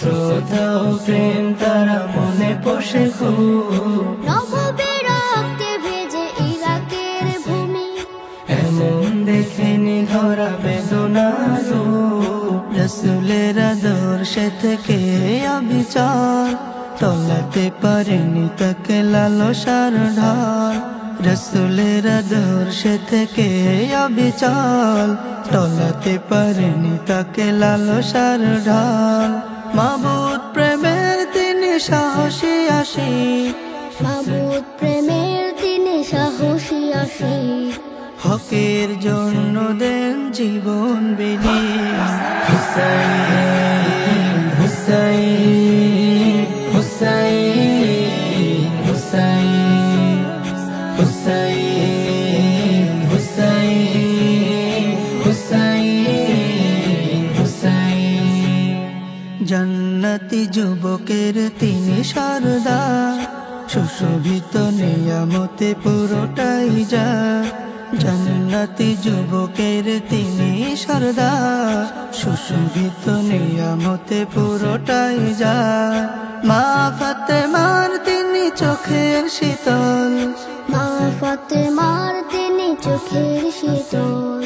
শ্রদ্ধা ও প্রেম তারা মনে পোষে খুব, নববীর রক্তে ভেজে ইরাকের ভূমি, এমন দেখেনি ধরা বেদনার রূপ। রাসূলের আদর্শে থেকে অবিচল, টলাতে পারেনি তাকে লালসার ঢাল। রাসূলের আদর্শে থেকে অবিচল, টলাতে পারেনি তাকে লালসার ঢাল। মাবুদ প্রেমের তিনি সাহসী আশিক, মাবুদ প্রেমের তিনি সাহসী আশিক, হকের জন্য দেন জীবন বিলিয়ে। হুসাইন হুসাইন হুসাইন হুসাইন হুসাইন হুসাইন হুসাইন হুসাইন। জান্নাতি যুবকের তিনি সরদার, সুশোভিত নিয়ামতে পুরোটাই যা। জান্নাতি যুবকের তিনি সরদার, সুশোভিত নিয়ামতে পুরোটাই যা। মা ফাতেমার তিনি চোখের শীতল, মা ফাতেমার তিনি চোখের শীতল,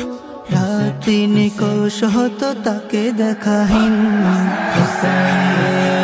রাত নিকষ হতো তাকে দেখাহীন। হুসাইন